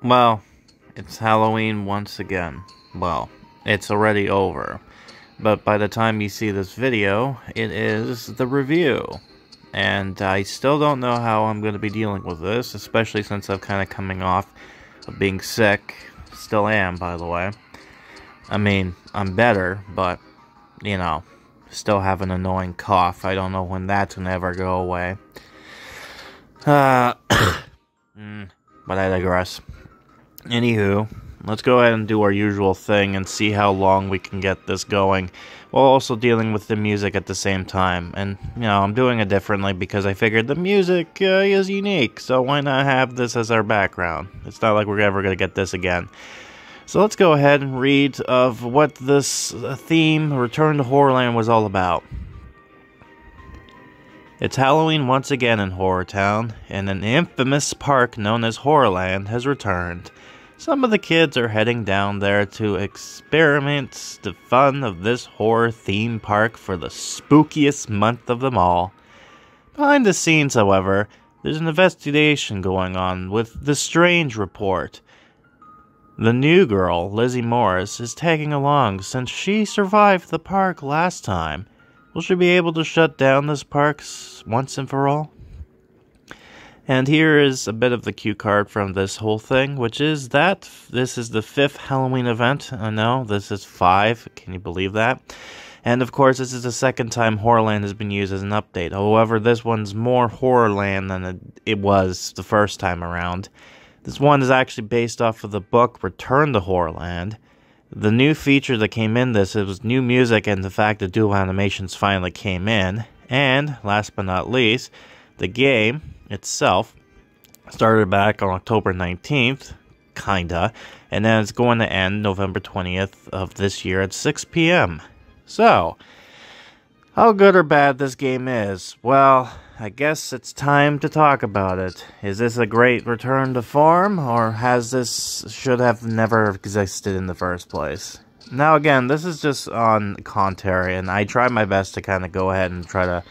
Well, it's Halloween once again. Well, it's already over. But by the time you see this video, it is the review. And I still don't know how I'm going to be dealing with this, especially since I'm kind of coming off of being sick. Still am, by the way. I mean, I'm better, but, you know, still have an annoying cough. I don't know when that's going to ever go away. But I digress. Anywho, let's go ahead and do our usual thing and see how long we can get this going, while also dealing with the music at the same time. And, you know, I'm doing it differently because I figured the music is unique, so why not have this as our background? It's not like we're ever going to get this again. So let's go ahead and read of what this theme, Return to Horrorland, was all about. It's Halloween once again in HorrorTown, and an infamous park known as Horrorland has returned. Some of the kids are heading down there to experiment the fun of this horror theme park for the spookiest month of them all. Behind the scenes, however, there's an investigation going on with the Strange Report. The new girl, Lizzie Morris, is tagging along since she survived the park last time. Will she be able to shut down this park once and for all? And here is a bit of the cue card from this whole thing, which is that this is the 5th Halloween event. I know, this is 5. Can you believe that? And of course, this is the second time Horrorland has been used as an update. However, this one's more Horrorland than it was the first time around. This one is actually based off of the book Return to Horrorland. The new feature that came in it was new music and the fact that dual animations finally came in. And, last but not least, the game itself started back on October 19th, kinda, and then it's going to end November 20th of this year at 6 p.m. So, how good or bad this game is? Well, I guess it's time to talk about it. Is this a great return to form, or should have never existed in the first place? Now again, this is just on commentary, and I try my best to kind of go ahead and try to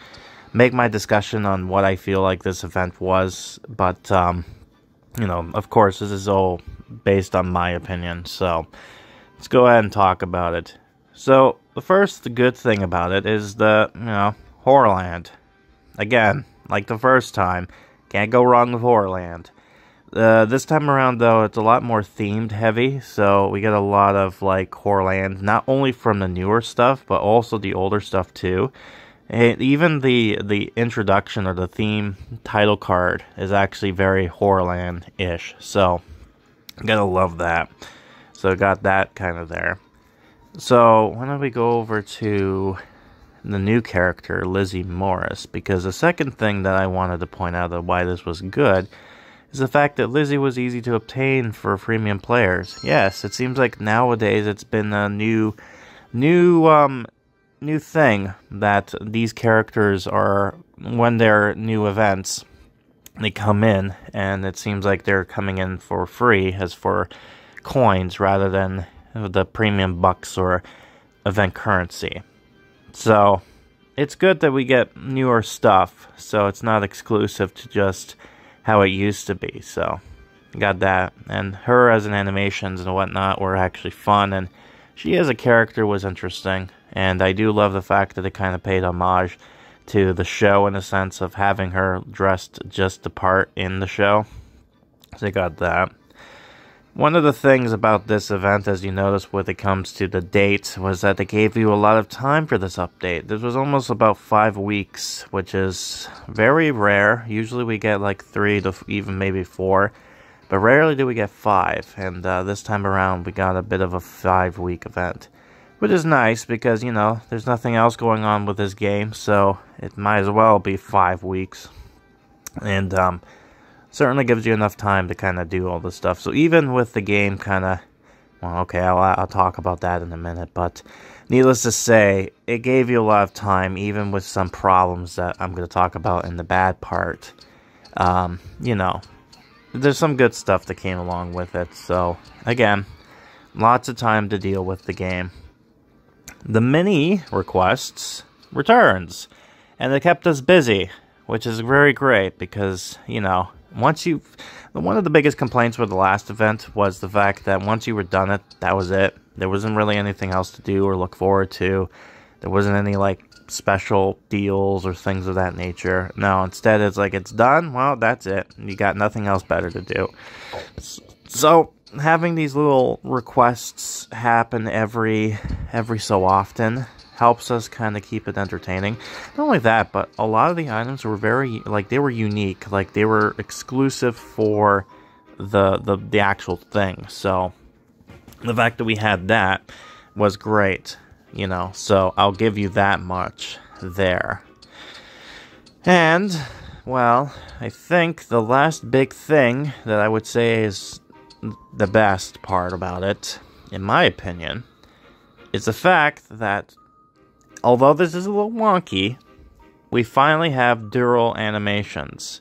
make my discussion on what I feel like this event was, but, you know, of course, this is all based on my opinion, so let's go ahead and talk about it. So, the first good thing about it is Horrorland. Again, like the first time, can't go wrong with Horrorland. This time around, though, it's a lot more themed heavy, so we get a lot of, like, Horrorland, not only from the newer stuff, but also the older stuff, too. And even the introduction or the theme title card is actually very Horrorland-ish, so I gotta love that. So I got that kind of there. So why don't we go over to the new character, Lizzie Morris, because the second thing that I wanted to point out of why this was good is the fact that Lizzie was easy to obtain for premium players. Yes, it seems like nowadays it's been a new thing that these characters are, when they're new events, they come in, and it seems like they're coming in for free, as for coins, rather than the premium bucks or event currency. So, it's good that we get newer stuff, so it's not exclusive to just how it used to be, so got that. And her as an animations and whatnot were actually fun, and she as a character was interesting. And I do love the fact that it kind of paid homage to the show in a sense of having her dressed just the part in the show. So I got that. One of the things about this event, as you notice when it comes to the date, was that they gave you a lot of time for this update. This was almost about 5 weeks, which is very rare. Usually we get like 3 to even maybe 4, but rarely do we get 5. And this time around we got a bit of a 5-week event, which is nice because, you know, there's nothing else going on with this game, so it might as well be 5 weeks. And certainly gives you enough time to kind of do all this stuff. So even with the game kind of, well, okay, I'll talk about that in a minute, but needless to say, it gave you a lot of time, even with some problems that I'm going to talk about in the bad part. You know, there's some good stuff that came along with it, so again, lots of time to deal with the game. The mini requests returns, and it kept us busy, which is very great because, you know, One of the biggest complaints with the last event was the fact that once you were done it, that was it. There wasn't really anything else to do or look forward to. There wasn't any, like, special deals or things of that nature. No, instead it's like, it's done, well, that's it. You got nothing else better to do. So, having these little requests happen every so often helps us kind of keep it entertaining. Not only that, but a lot of the items were very, like, they were unique. Like, they were exclusive for the actual thing. So, the fact that we had that was great, you know. So, I'll give you that much there. And, well, I think the last big thing that I would say is the best part about it, in my opinion, is the fact that although this is a little wonky, we finally have dual animations.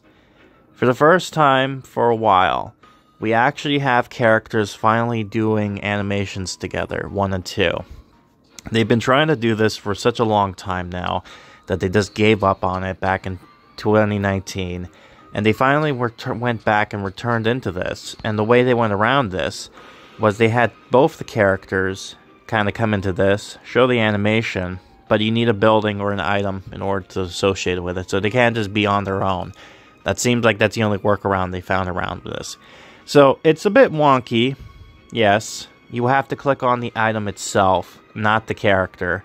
For the first time for a while, we actually have characters finally doing animations together, 1 and 2. They've been trying to do this for such a long time now that they just gave up on it back in 2019. And they finally went back and returned into this. And the way they went around this was they had both the characters kind of come into this, show the animation, but you need a building or an item in order to associate it with it. So they can't just be on their own. That seems like that's the only workaround they found around this. So it's a bit wonky. Yes, you have to click on the item itself, not the character.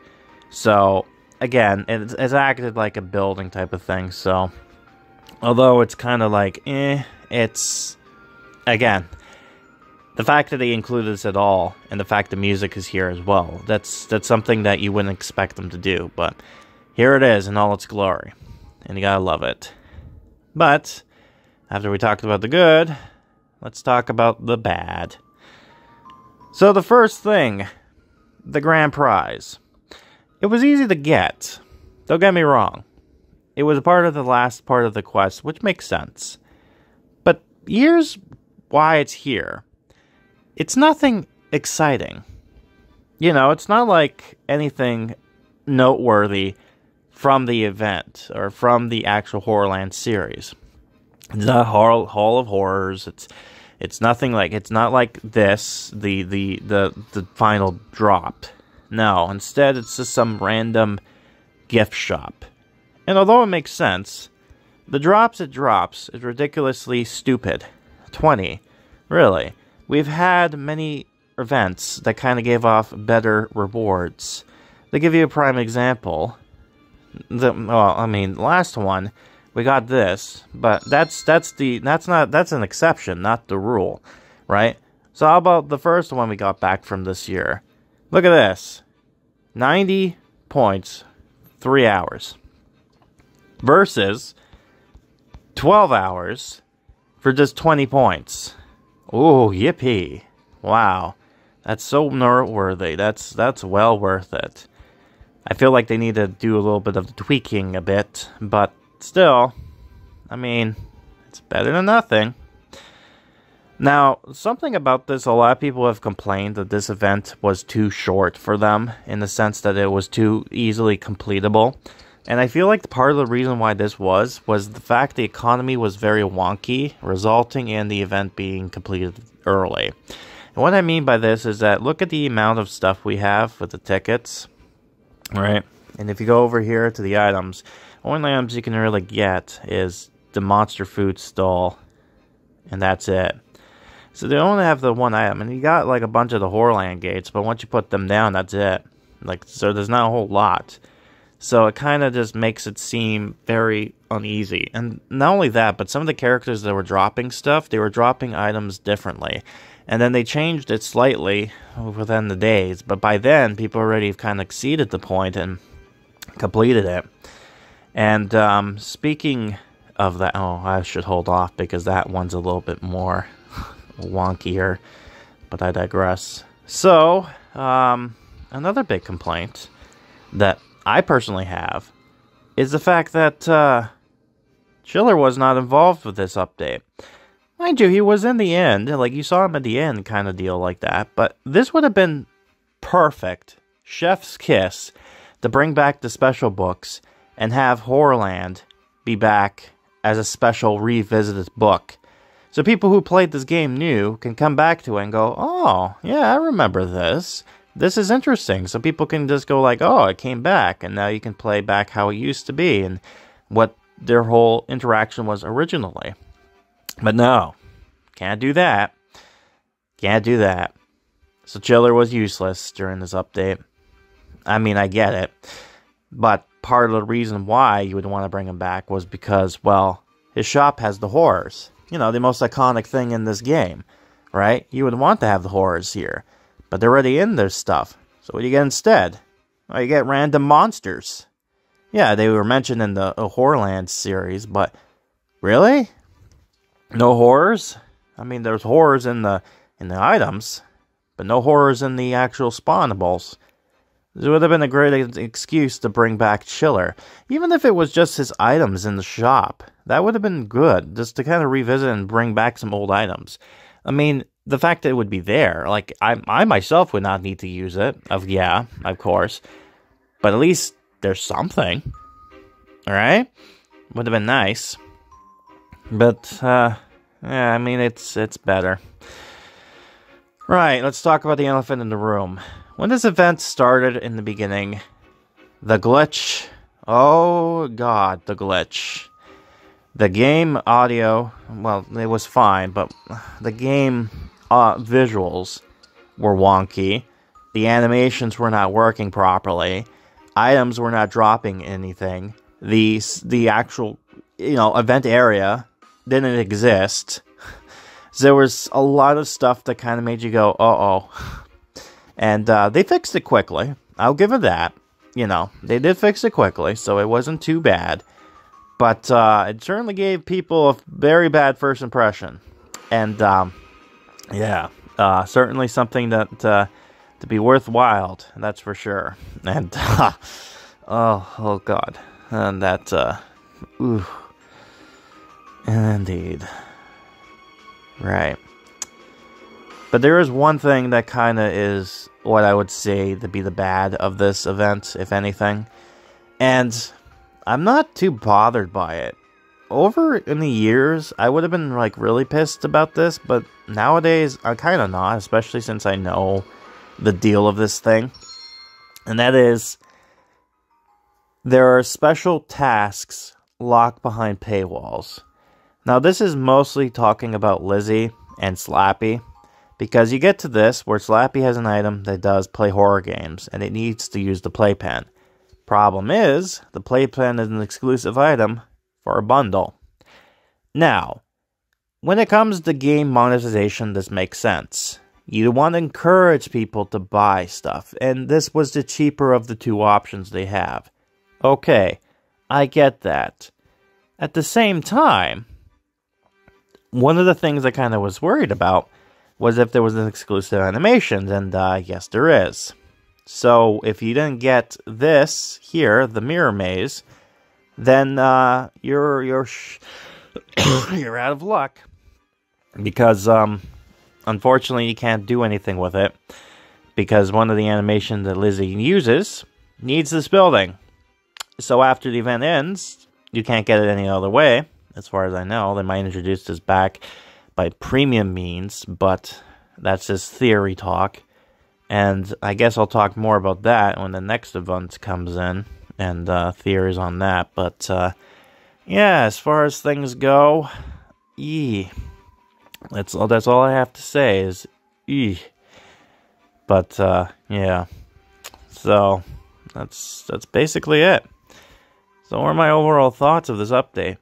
So again, it's acted like a building type of thing. So although it's kind of like, it's, again, the fact that they included this at all, and the fact the music is here as well, that's something that you wouldn't expect them to do, but here it is in all its glory, and you gotta love it. But, after we talked about the good, let's talk about the bad. So the first thing, the grand prize. It was easy to get, don't get me wrong. It was a part of the last part of the quest, which makes sense. But here's why it's here. It's nothing exciting. You know, it's not like anything noteworthy from the event or from the actual Horrorland series. It's not Hall of Horrors. It's nothing like, it's not like this, the final drop. No, instead it's just some random gift shop. And although it makes sense, the drops it drops is ridiculously stupid. 20. Really. We've had many events that kind of gave off better rewards. To give you a prime example, the last one, we got this, but that's an exception, not the rule, right? So how about the first one we got back from this year? Look at this. 90 points, 3 hours. Versus 12 hours for just 20 points. Ooh, yippee. Wow. That's so noteworthy. That's well worth it. I feel like they need to do a little bit of tweaking a bit, but still, I mean, it's better than nothing. Now, something about this, a lot of people have complained that this event was too short for them, in the sense that it was too easily completable. And I feel like part of the reason why this was the fact the economy was very wonky, resulting in the event being completed early. And what I mean by this is that look at the amount of stuff we have with the tickets, right? And if you go over here to the items, only items you can really get is the monster food stall, and that's it. So they only have the one item, and you got like a bunch of the Horrorland gates, but once you put them down, that's it. Like, so there's not a whole lot. So it kind of just makes it seem very uneasy. And not only that, but some of the characters that were dropping stuff, they were dropping items differently. And then they changed it slightly within the days. But by then, people already kind of exceeded the point and completed it. And speaking of that, oh, I should hold off because that one's a little bit more wonkier. But I digress. So, another big complaint that I personally have is the fact that Chiller was not involved with this update. Mind you, he was in the end, like you saw him at the end kind of deal like that, but this would have been perfect, chef's kiss, to bring back the special books and have Horrorland be back as a special revisited book. So people who played this game new can come back to it and go, oh, yeah, I remember this. This is interesting. So people can just go like, oh, it came back. And now you can play back how it used to be and what their whole interaction was originally. But no, can't do that. Can't do that. So Chiller was useless during this update. I mean, I get it. But part of the reason why you would want to bring him back was because, well, his shop has the horrors. You know, the most iconic thing in this game, right? You would want to have the horrors here. But they're already in their stuff. So what do you get instead? Well, you get random monsters. Yeah, they were mentioned in the Horrorland series, but really? No horrors? I mean, there's horrors in the items, but no horrors in the actual spawnables. It would have been a great excuse to bring back Chiller. Even if it was just his items in the shop. That would have been good, just to kind of revisit and bring back some old items. I mean, the fact that it would be there, like, I myself would not need to use it. Yeah, of course. But at least there's something. Alright? Would have been nice. But, yeah, I mean, it's better. Right, let's talk about the elephant in the room. When this event started in the beginning, the glitch, oh god, the glitch. The game audio, well, it was fine, but the game visuals were wonky. The animations were not working properly. Items were not dropping anything. The actual, event area didn't exist. So there was a lot of stuff that kind of made you go, uh-oh. And they fixed it quickly. I'll give it that. They did fix it quickly, so it wasn't too bad. But it certainly gave people a very bad first impression. And, yeah, certainly something that to be worthwhile, that's for sure. And, oh God. And that, ooh. Indeed. Right. But there is one thing that kind of is what I would say to be the bad of this event, if anything. And I'm not too bothered by it. Over in the years, I would have been, really pissed about this, but nowadays, I'm kind of not, especially since I know the deal of this thing. And that is, there are special tasks locked behind paywalls. Now, this is mostly talking about Lizzie and Slappy. Because you get to this, where Slappy has an item that does play horror games, and it needs to use the playpen. Problem is, the playpen is an exclusive item for a bundle. Now, when it comes to game monetization, this makes sense. You want to encourage people to buy stuff, and this was the cheaper of the two options they have. Okay, I get that. At the same time, one of the things I kind of was worried about was if there was an exclusive animation, and yes, there is. So if you didn't get this here, the mirror maze, then you're you're out of luck, because unfortunately you can't do anything with it, because one of the animations that Lizzie uses needs this building. So after the event ends, you can't get it any other way, as far as I know. They might introduce this back by premium means, but that's just theory talk. And I guess I'll talk more about that when the next event comes in, and theories on that. But yeah, as far as things go, that's all I have to say is But yeah, so that's basically it. So what are my overall thoughts of this update?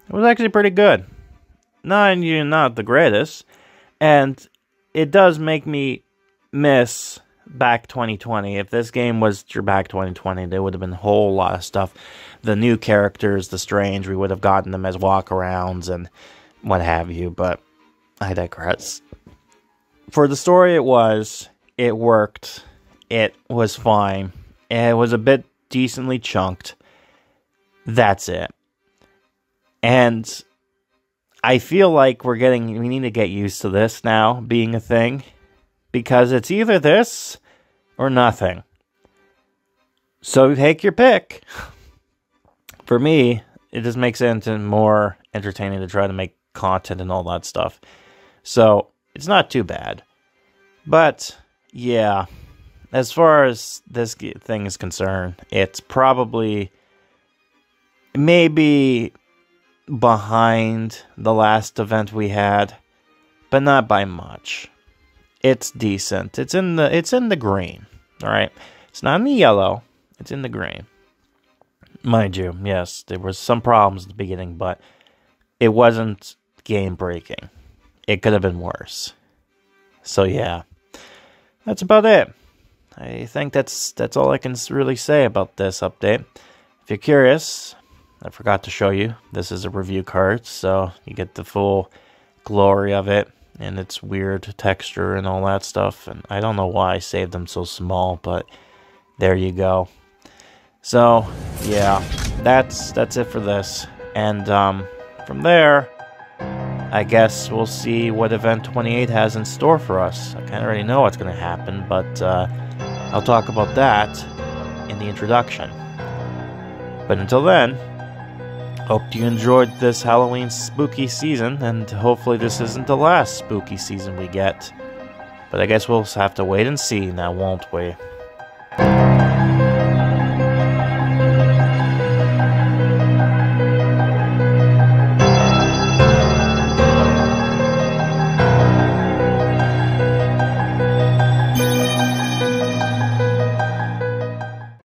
It was actually pretty good. Not the greatest, and it does make me miss back 2020. If this game was back 2020, there would have been a whole lot of stuff. The new characters, the strange, we would have gotten them as walkarounds and what have you, but I digress. For the story it worked, it was fine, it was a bit decently chunked. That's it. And I feel like we need to get used to this now being a thing, because it's either this or nothing. So take your pick. For me, it just makes it into more entertaining to try to make content and all that stuff. So it's not too bad. But yeah, as far as this thing is concerned, it's probably maybe behind the last event we had, but not by much. It's decent. It's in the green. All right. It's not in the yellow. It's in the green. Mind you, yes, there was some problems at the beginning, but it wasn't game breaking. It could have been worse. So yeah, that's about it. I think that's all I can really say about this update. If you're curious, I forgot to show you. This is a review card, so you get the full glory of it and its weird texture and all that stuff. And I don't know why I saved them so small, but there you go. So yeah, that's it for this. And from there, I guess we'll see what Event 28 has in store for us. I kind of already know what's going to happen, but I'll talk about that in the introduction. But until then, hope you enjoyed this Halloween spooky season, and hopefully this isn't the last spooky season we get. But I guess we'll have to wait and see now, won't we?